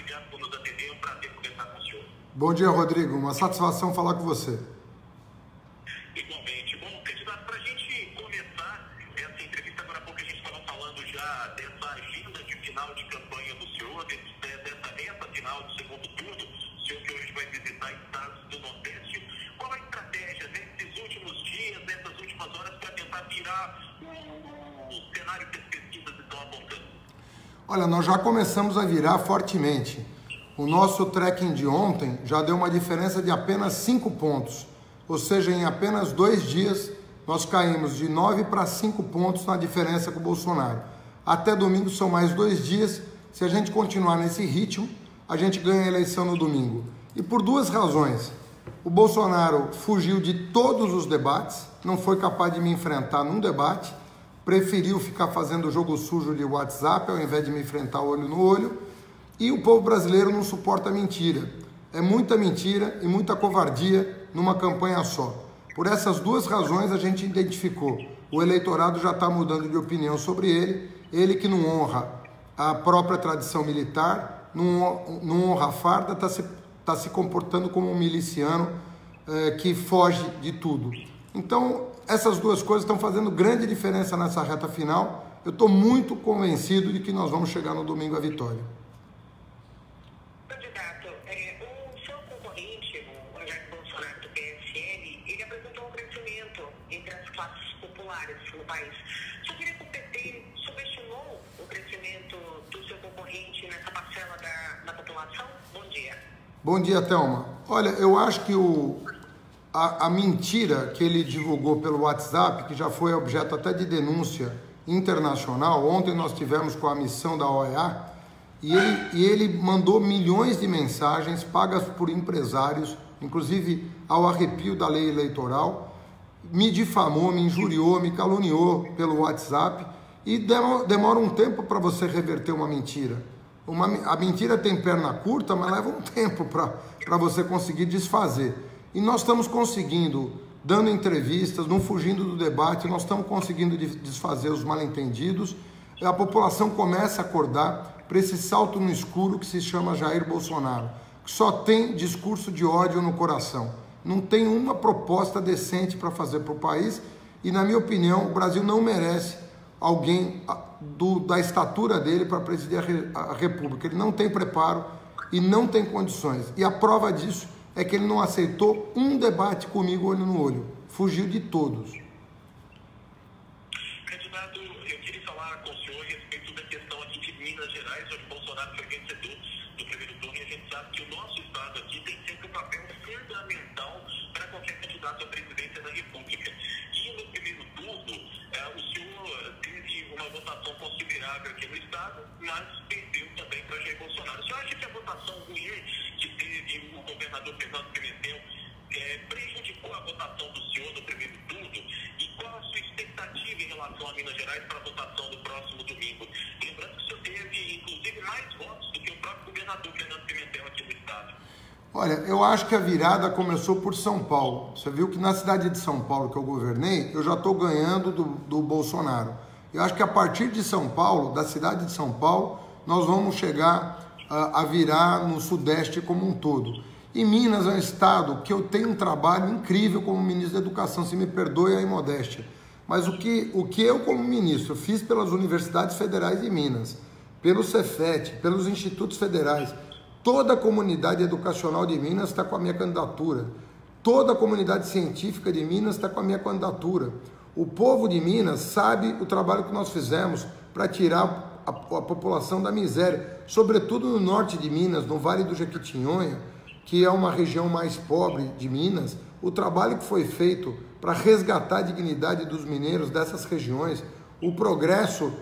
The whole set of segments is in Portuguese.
obrigado por nos atender, é um prazer conversar com o senhor. Bom dia, Rodrigo. Uma satisfação falar com você. Igualmente. Bom, candidato, para a gente começar essa entrevista, agora há pouco a gente estava falando já dessa agenda de final de campanha do senhor, dessa reta final do segundo turno, o senhor que hoje vai visitar estados do Nordeste. Qual a estratégia nesses últimos dias, nessas últimas horas, para tentar virar o cenário que as pesquisas estão apontando? Olha, nós já começamos a virar fortemente. O nosso tracking de ontem já deu uma diferença de apenas 5 pontos. Ou seja, em apenas 2 dias, nós caímos de 9 para 5 pontos na diferença com o Bolsonaro. Até domingo são mais 2 dias. Se a gente continuar nesse ritmo, a gente ganha a eleição no domingo. E por 2 razões. O Bolsonaro fugiu de todos os debates, não foi capaz de me enfrentar num debate, preferiu ficar fazendo jogo sujo de WhatsApp ao invés de me enfrentar olho no olho. E o povo brasileiro não suporta mentira. É muita mentira e muita covardia numa campanha só. Por essas 2 razões a gente identificou. O eleitorado já está mudando de opinião sobre ele. Ele que não honra a própria tradição militar, não honra a farda, está se comportando como um miliciano que foge de tudo. Então, essas 2 coisas estão fazendo grande diferença nessa reta final. Eu estou muito convencido de que nós vamos chegar no domingo à vitória. No país. Só queria que o PT subestimou o crescimento do seu concorrente nessa parcela da população? Bom dia. Bom dia, Thelma. Olha, eu acho que a mentira que ele divulgou pelo WhatsApp, que já foi objeto até de denúncia internacional, ontem nós tivemos com a missão da OEA, e ele mandou milhões de mensagens pagas por empresários, inclusive ao arrepio da lei eleitoral, me difamou, me injuriou, me caluniou pelo WhatsApp e demora um tempo para você reverter uma mentira. A mentira tem perna curta, mas leva um tempo para você conseguir desfazer. E nós estamos conseguindo, dando entrevistas, não fugindo do debate, nós estamos conseguindo desfazer os mal-entendidos. A população começa a acordar para esse salto no escuro que se chama Jair Bolsonaro, que só tem discurso de ódio no coração. Não tem uma proposta decente para fazer para o país e, na minha opinião, o Brasil não merece alguém da estatura dele para presidir a República. Ele não tem preparo e não tem condições. E a prova disso é que ele não aceitou um debate comigo olho no olho. Fugiu de todos. Candidato, eu queria falar com o senhor a respeito da questão aqui de Minas Gerais, onde Bolsonaro foi vencedor do primeiro turno, e a gente sabe que o nosso estado aqui tem sempre um papel fundamental para qualquer candidato à presidência da República. E no primeiro turno, o senhor teve uma votação considerável aqui no estado, mas perdeu também para Jair Bolsonaro. O senhor acha que a votação ruim que teve o governador Fernando Pimentel prejudicou a votação do senhor no primeiro turno? E qual a sua expectativa em relação a Minas Gerais para a votação do próximo domingo? Lembrando que o senhor teve, inclusive, mais votos do que o próprio governador Fernando Pimentel aqui no estado. Olha, eu acho que a virada começou por São Paulo. Você viu que na cidade de São Paulo que eu governei, eu já estou ganhando do Bolsonaro. Eu acho que a partir de São Paulo, da cidade de São Paulo, nós vamos chegar a virar no Sudeste como um todo. E Minas é um estado que eu tenho um trabalho incrível como ministro da Educação, se me perdoe a imodéstia. Mas o que eu, como ministro, fiz pelas universidades federais de Minas, pelo Cefet, pelos institutos federais, toda a comunidade educacional de Minas está com a minha candidatura. Toda a comunidade científica de Minas está com a minha candidatura. O povo de Minas sabe o trabalho que nós fizemos para tirar a população da miséria, sobretudo no norte de Minas, no Vale do Jequitinhonha, que é uma região mais pobre de Minas. O trabalho que foi feito para resgatar a dignidade dos mineiros dessas regiões, o progresso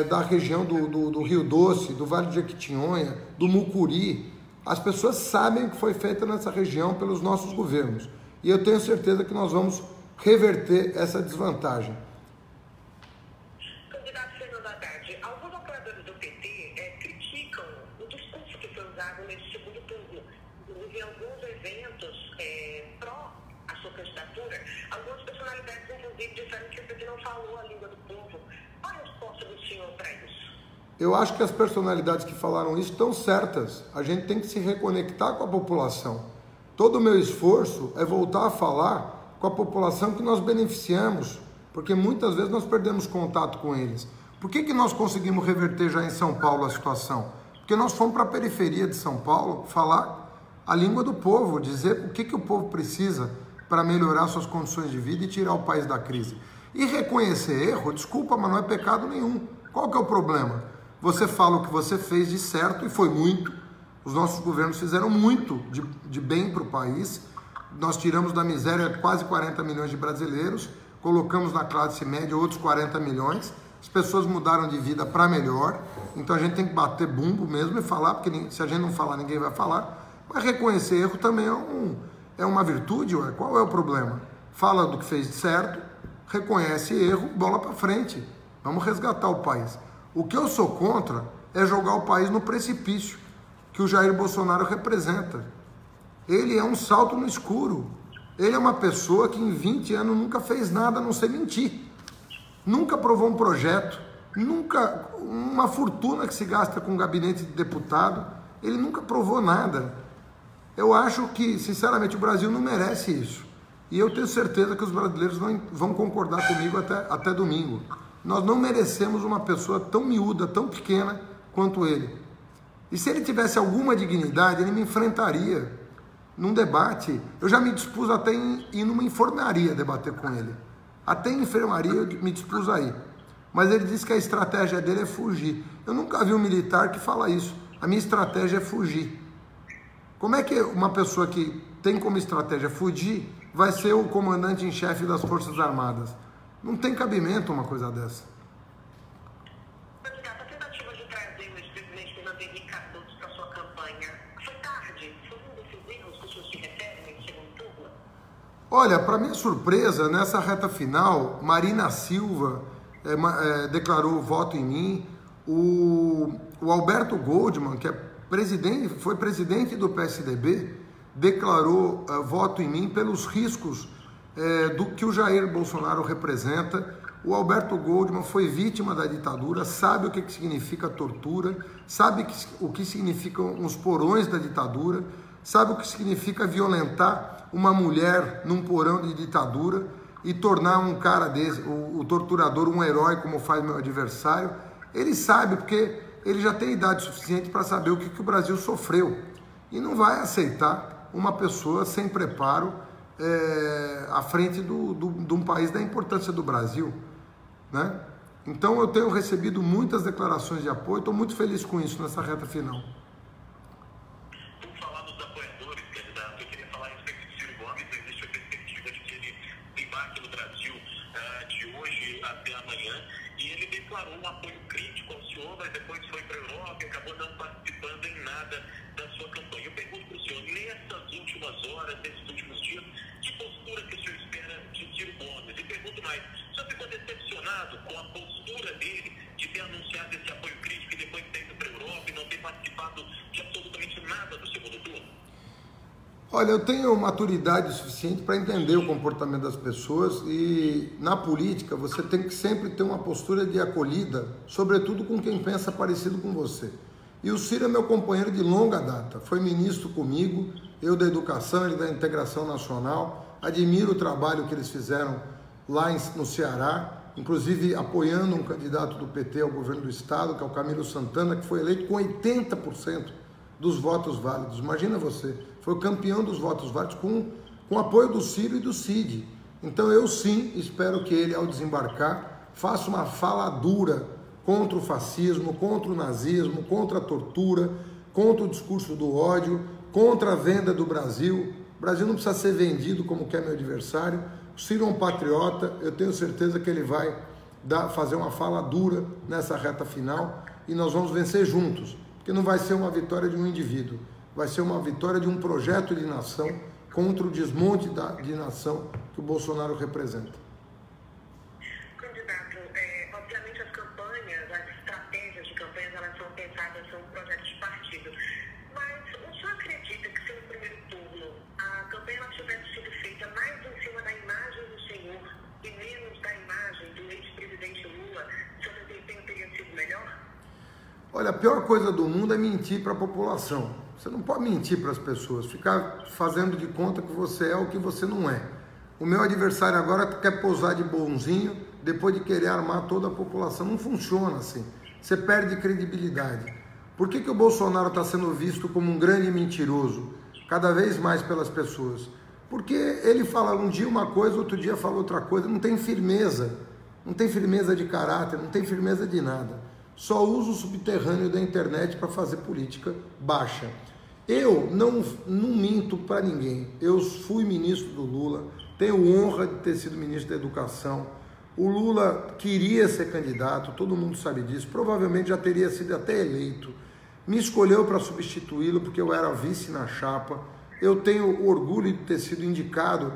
da região do Rio Doce, do Vale do Jequitinhonha, do Mucuri. As pessoas sabem o que foi feito nessa região pelos nossos governos. E eu tenho certeza que nós vamos reverter essa desvantagem. Candidato Fernando Haddad, alguns apoiadores do PT criticam o discurso que foi usado nesse segundo turno. Inclusive, em alguns eventos pró a sua candidatura, algumas personalidades, inclusive, disseram que o PT não falou a língua do povo. Qual a resposta do senhor para isso? Eu acho que as personalidades que falaram isso estão certas. A gente tem que se reconectar com a população. Todo o meu esforço é voltar a falar com a população que nós beneficiamos, porque muitas vezes nós perdemos contato com eles. Por que nós conseguimos reverter já em São Paulo a situação? Porque nós fomos para a periferia de São Paulo falar a língua do povo, dizer o que o povo precisa para melhorar suas condições de vida e tirar o país da crise. E reconhecer erro, desculpa, mas não é pecado nenhum. Qual que é o problema? Você fala o que você fez de certo, e foi muito. Os nossos governos fizeram muito de bem para o país. Nós tiramos da miséria quase 40 milhões de brasileiros, colocamos na classe média outros 40 milhões. As pessoas mudaram de vida para melhor. Então a gente tem que bater bumbo mesmo e falar, porque se a gente não falar, ninguém vai falar. Mas reconhecer erro também é uma virtude, ué. Qual é o problema? Fala do que fez de certo, reconhece erro, bola para frente. Vamos resgatar o país. O que eu sou contra é jogar o país no precipício que o Jair Bolsonaro representa. Ele é um salto no escuro. Ele é uma pessoa que em 20 anos nunca fez nada a não ser mentir. Nunca aprovou um projeto, nunca uma fortuna que se gasta com um gabinete de deputado. Ele nunca aprovou nada. Eu acho que, sinceramente, o Brasil não merece isso. E eu tenho certeza que os brasileiros vão concordar comigo até domingo. Nós não merecemos uma pessoa tão miúda, tão pequena quanto ele. E se ele tivesse alguma dignidade, ele me enfrentaria num debate. Eu já me dispus até em ir numa enfermaria debater com ele. Até em enfermaria eu me dispus a ir. Mas ele disse que a estratégia dele é fugir. Eu nunca vi um militar que fala isso. A minha estratégia é fugir. Como é que uma pessoa que tem como estratégia fugir vai ser o comandante em chefe das Forças Armadas? Não tem cabimento uma coisa dessa. Candidato, a tentativa de trazer o ex-presidente Fernando Henrique Cardoso para sua campanha foi tarde? Foi um desses erros que o senhor se refere nesse segundo turno? Olha, para minha surpresa, nessa reta final, Marina Silva declarou voto em mim. O Alberto Goldman, que foi presidente do PSDB, declarou voto em mim pelos riscos do que o Jair Bolsonaro representa. O Alberto Goldman foi vítima da ditadura, sabe o que significa tortura, sabe o que significam os porões da ditadura, sabe o que significa violentar uma mulher num porão de ditadura e tornar um cara desse, o torturador, um herói, como faz meu adversário. Ele sabe, porque ele já tem idade suficiente para saber o que o Brasil sofreu. E não vai aceitar uma pessoa sem preparo à frente de um país da importância do Brasil, né? Então eu tenho recebido muitas declarações de apoio, estou muito feliz com isso nessa reta final. Vamos falar dos apoiadores, candidato. Eu queria falar a respeito de Ciro Gomes. Existe a perspectiva de que ele embarque no Brasil de hoje até amanhã, e ele declarou um apoio crítico ao senhor, mas depois foi para a Europa e acabou não participando em nada da sua campanha. Eu pergunto para o senhor, nessas últimas horas, nesses últimos dias, que postura que o senhor espera de Ciro Gomes? E pergunto mais, o senhor ficou decepcionado com a postura dele de ter anunciado esse apoio crítico e depois ter ido para a Europa e não ter participado de absolutamente nada do segundo turno? Olha, eu tenho maturidade suficiente para entender o comportamento das pessoas, e na política você tem que sempre ter uma postura de acolhida, sobretudo com quem pensa parecido com você. E o Ciro é meu companheiro de longa data, foi ministro comigo, eu da Educação, ele da Integração Nacional. Admiro o trabalho que eles fizeram lá no Ceará, inclusive apoiando um candidato do PT ao governo do estado, que é o Camilo Santana, que foi eleito com 80% dos votos válidos. Imagina você, foi o campeão dos votos válidos com apoio do Ciro e do Cid. Então eu sim espero que ele, ao desembarcar, faça uma fala dura contra o fascismo, contra o nazismo, contra a tortura, contra o discurso do ódio, contra a venda do Brasil. O Brasil não precisa ser vendido como quer meu adversário. O Ciro é um patriota, eu tenho certeza que ele vai fazer uma fala dura nessa reta final, e nós vamos vencer juntos, porque não vai ser uma vitória de um indivíduo, vai ser uma vitória de um projeto de nação contra o desmonte de nação que o Bolsonaro representa. Candidato, obviamente as campanhas, as estratégias de campanhas, elas são pensadas, são projetos de partido. Mas o senhor acredita que se no primeiro turno a campanha tivesse sido feita mais em cima da imagem do senhor e menos da imagem do ex-presidente Lula, seu desempenho teria sido melhor? Olha, a pior coisa do mundo é mentir para a população. Você não pode mentir para as pessoas, ficar fazendo de conta que você é o que você não é. O meu adversário agora quer posar de bonzinho, depois de querer armar toda a população. Não funciona assim. Você perde credibilidade. Por que o Bolsonaro está sendo visto como um grande mentiroso, cada vez mais pelas pessoas? Porque ele fala um dia uma coisa, outro dia fala outra coisa, não tem firmeza de caráter, não tem firmeza de nada. Só usa o subterrâneo da internet para fazer política baixa. Eu não minto para ninguém. Eu fui ministro do Lula, tenho honra de ter sido ministro da Educação. O Lula queria ser candidato, todo mundo sabe disso, provavelmente já teria sido até eleito. Me escolheu para substituí-lo porque eu era vice na chapa. Eu tenho orgulho de ter sido indicado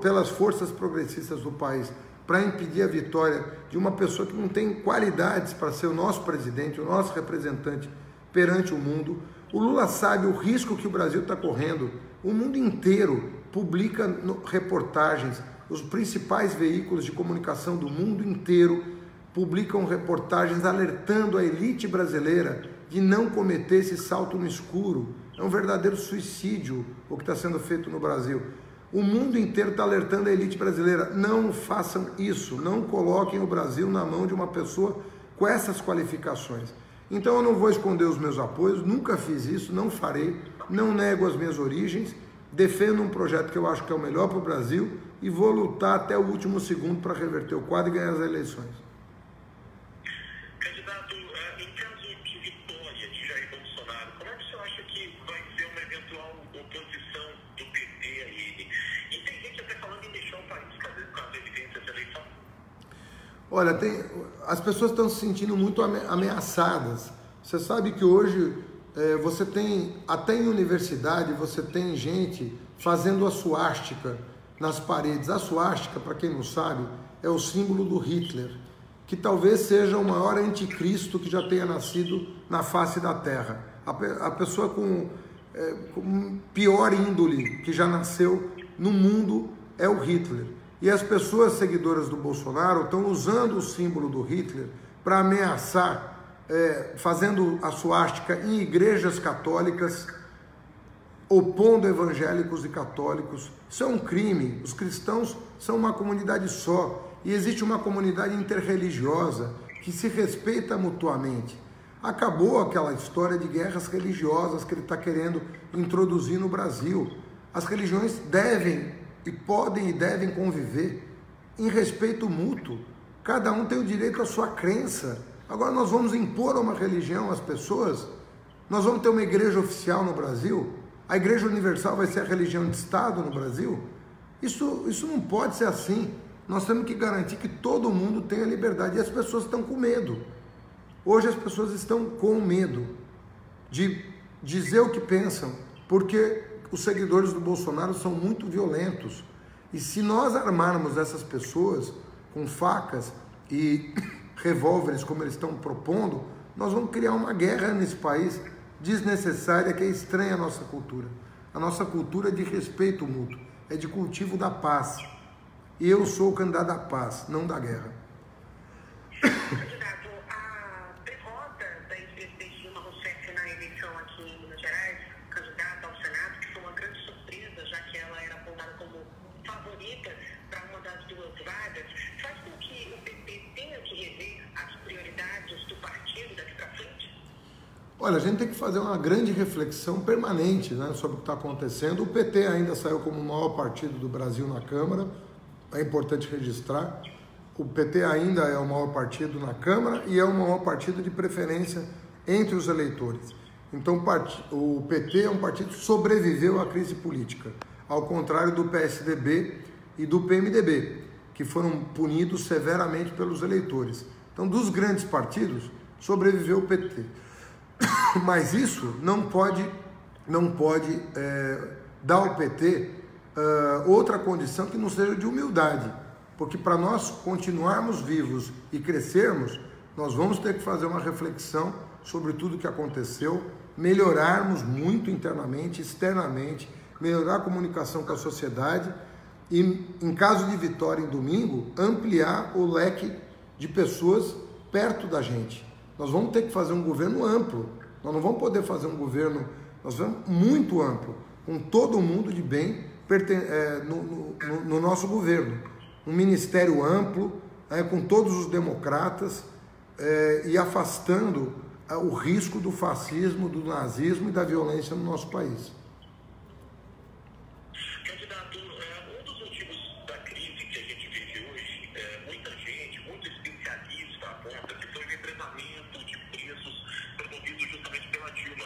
pelas forças progressistas do país para impedir a vitória de uma pessoa que não tem qualidades para ser o nosso presidente, o nosso representante perante o mundo. O Lula sabe o risco que o Brasil está correndo. O mundo inteiro publica reportagens, os principais veículos de comunicação do mundo inteiro publicam reportagens alertando a elite brasileira de não cometer esse salto no escuro. É um verdadeiro suicídio o que está sendo feito no Brasil. O mundo inteiro está alertando a elite brasileira, não façam isso, não coloquem o Brasil na mão de uma pessoa com essas qualificações. Então eu não vou esconder os meus apoios, nunca fiz isso, não farei, não nego as minhas origens, defendo um projeto que eu acho que é o melhor para o Brasil e vou lutar até o último segundo para reverter o quadro e ganhar as eleições. Candidato, em caso de vitória de Jair Bolsonaro, como é que o senhor acha que vai ser uma eventual oposição do PT a ele? E tem gente até falando em deixar o país caso ele vença essa eleição. Olha, as pessoas estão se sentindo muito ameaçadas. Você sabe que hoje você tem, até em universidade, você tem gente fazendo a suástica nas paredes. A suástica, para quem não sabe, é o símbolo do Hitler, que talvez seja o maior anticristo que já tenha nascido na face da Terra. A pessoa com pior índole que já nasceu no mundo é o Hitler. E as pessoas seguidoras do Bolsonaro estão usando o símbolo do Hitler para ameaçar, fazendo a suástica em igrejas católicas, opondo evangélicos e católicos. Isso é um crime. Os cristãos são uma comunidade só e existe uma comunidade interreligiosa que se respeita mutuamente. Acabou aquela história de guerras religiosas que ele está querendo introduzir no Brasil. As religiões devem e podem e devem conviver em respeito mútuo. Cada um tem o direito à sua crença. Agora nós vamos impor uma religião às pessoas? Nós vamos ter uma igreja oficial no Brasil? A Igreja Universal vai ser a religião de Estado no Brasil? Isso não pode ser assim. Nós temos que garantir que todo mundo tenha liberdade. E as pessoas estão com medo. Hoje as pessoas estão com medo de dizer o que pensam, porque os seguidores do Bolsonaro são muito violentos. E se nós armarmos essas pessoas com facas e revólveres, como eles estão propondo, nós vamos criar uma guerra nesse país desnecessária que é estranha à nossa cultura. A nossa cultura é de respeito mútuo, é de cultivo da paz. E eu sou o candidato à paz, não da guerra. Candidato, a derrota da ex-presidente Dilma Rousseff na eleição aqui em Minas Gerais, candidata ao Senado, que foi uma grande surpresa, já que ela era apontada como favorita para uma das duas vagas, faz com que o PT tenha que rever as prioridades do partido daqui para frente? Olha, a gente tem que fazer uma grande reflexão permanente, né, sobre o que está acontecendo. O PT ainda saiu como o maior partido do Brasil na Câmara, é importante registrar. O PT ainda é o maior partido na Câmara e é o maior partido de preferência entre os eleitores. Então, o PT é um partido que sobreviveu à crise política, ao contrário do PSDB e do PMDB, que foram punidos severamente pelos eleitores. Então, dos grandes partidos, sobreviveu o PT. Mas isso não pode dar ao PT outra condição que não seja de humildade, porque para nós continuarmos vivos e crescermos, nós vamos ter que fazer uma reflexão sobre tudo o que aconteceu, melhorarmos muito internamente, externamente, melhorar a comunicação com a sociedade e, em caso de vitória em domingo, ampliar o leque de pessoas perto da gente. Nós vamos ter que fazer um governo amplo. Nós não vamos poder fazer um governo, nós vamos muito amplo, com todo mundo de bem no nosso governo. Um ministério amplo, com todos os democratas, e afastando o risco do fascismo, do nazismo e da violência no nosso país. Candidato, um dos motivos da crise que a gente vive hoje, muita gente, muito especialista aponta que foi o represamento de preços promovido justamente pela Dilma,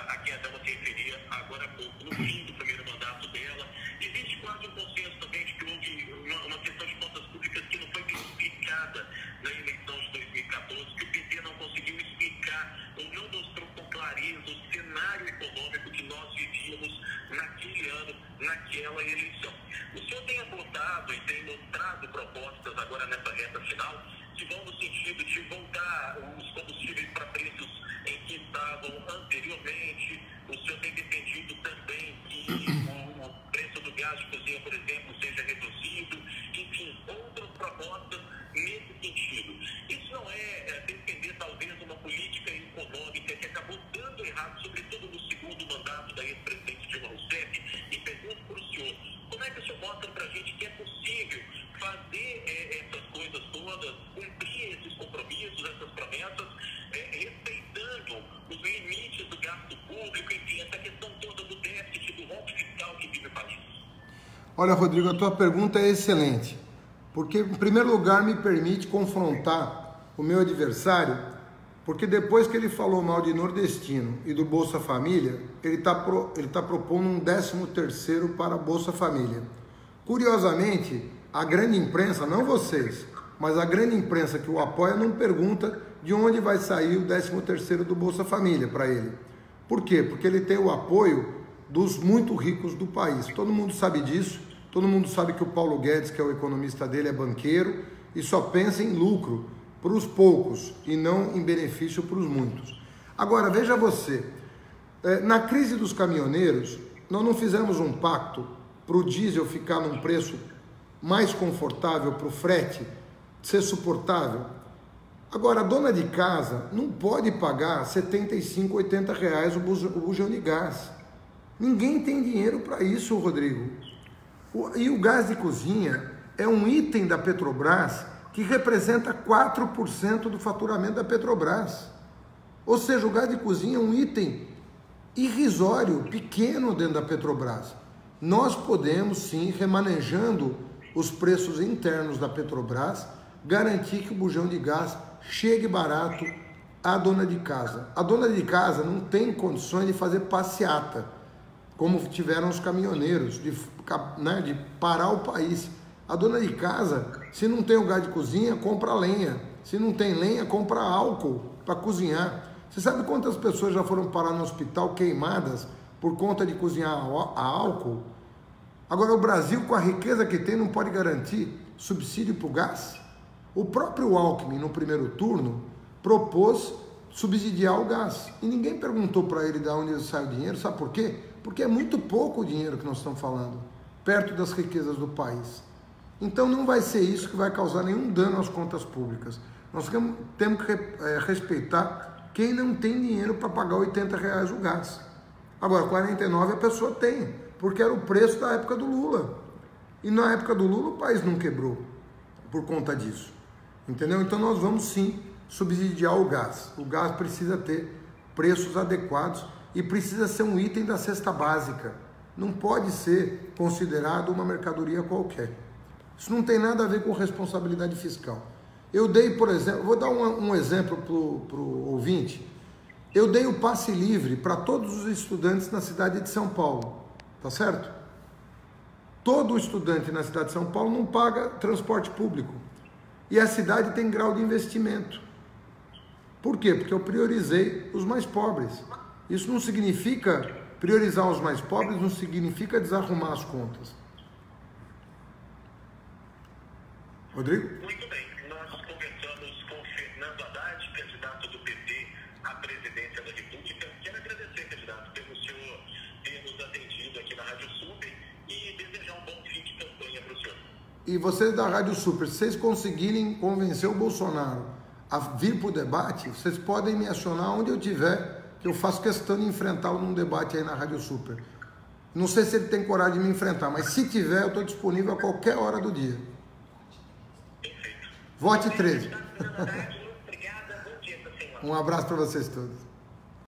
a quem a dama se referia agora há pouco, no fim do primeiro mandato dela. Existe quase um consenso também de que houve uma questão de contas públicas que não foi bem explicada na eleição de 2014, que o PT não conseguiu explicar ou não mostrou com clareza o cenário econômico que nós vivíamos naquele ano, naquela eleição. O senhor tem abordado e tem mostrado propostas agora nessa reta final que vão no sentido de voltar os combustíveis para preços em que estavam anteriormente. O senhor tem defendido também que o preço do gás de cozinha, por exemplo, seja reduzido. Enfim, outras propostas nesse sentido. Isso não é defender talvez uma política econômica que acabou dando errado, sobretudo no segundo mandato da ex-presidente Dilma Rousseff? E pergunto para o senhor, como é que o senhor mostra para a gente que é possível fazer essas coisas todas, cumprir esses compromissos, essas promessas, respeitando os limites do gasto público, enfim, essa questão toda do déficit, do rombo fiscal que vive o país? Olha, Rodrigo, a tua pergunta é excelente, porque, em primeiro lugar, me permite confrontar o meu adversário, porque depois que ele falou mal de nordestino e do Bolsa Família, ele tá propondo um 13º para a Bolsa Família. Curiosamente, a grande imprensa, não vocês, mas a grande imprensa que o apoia não pergunta de onde vai sair o 13º do Bolsa Família para ele. Por quê? Porque ele tem o apoio dos muito ricos do país. Todo mundo sabe disso, todo mundo sabe que o Paulo Guedes, que é o economista dele, é banqueiro e só pensa em lucro para os poucos e não em benefício para os muitos. Agora, veja você, na crise dos caminhoneiros, nós não fizemos um pacto para o diesel ficar num preço mais confortável, para o frete ser suportável. Agora, a dona de casa não pode pagar 75, 80 reais o bujão de gás. Ninguém tem dinheiro para isso, Rodrigo. E o gás de cozinha é um item da Petrobras que representa 4% do faturamento da Petrobras. Ou seja, o gás de cozinha é um item irrisório, pequeno dentro da Petrobras. Nós podemos, sim, remanejando os preços internos da Petrobras, garantir que o bujão de gás chegue barato à dona de casa. A dona de casa não tem condições de fazer passeata, como tiveram os caminhoneiros, de parar o país. A dona de casa, se não tem o gás de cozinha, compra lenha. Se não tem lenha, compra álcool para cozinhar. Você sabe quantas pessoas já foram parar no hospital queimadas por conta de cozinhar a álcool? Agora, o Brasil, com a riqueza que tem, não pode garantir subsídio para o gás? O próprio Alckmin, no primeiro turno, propôs subsidiar o gás. E ninguém perguntou para ele de onde sai o dinheiro. Sabe por quê? Porque é muito pouco o dinheiro que nós estamos falando, perto das riquezas do país. Então não vai ser isso que vai causar nenhum dano às contas públicas. Nós temos que respeitar quem não tem dinheiro para pagar 80 reais o gás. Agora, 49 a pessoa tem, porque era o preço da época do Lula. E na época do Lula o país não quebrou por conta disso. Entendeu? Então nós vamos sim subsidiar o gás. O gás precisa ter preços adequados e precisa ser um item da cesta básica. Não pode ser considerado uma mercadoria qualquer. Isso não tem nada a ver com responsabilidade fiscal. Eu dei, por exemplo, vou dar um exemplo para o ouvinte. Eu dei o passe livre para todos os estudantes na cidade de São Paulo, tá certo? Todo estudante na cidade de São Paulo não paga transporte público. E a cidade tem grau de investimento. Por quê? Porque eu priorizei os mais pobres. Isso não significa, priorizar os mais pobres não significa desarrumar as contas. Rodrigo? Muito bem. Nós conversamos com Fernando Haddad, candidato do PT à presidência da República. Quero agradecer, candidato, pelo senhor ter nos atendido aqui na Rádio Super e desejar um bom fim de campanha para o senhor. E vocês da Rádio Super, se vocês conseguirem convencer o Bolsonaro a vir para o debate, vocês podem me acionar onde eu tiver, que eu faço questão de enfrentá-lo num debate aí na Rádio Super. Não sei se ele tem coragem de me enfrentar, mas se tiver, eu estou disponível a qualquer hora do dia. Vote 13. Obrigada, bom dia para o senhor. Um abraço para vocês todos.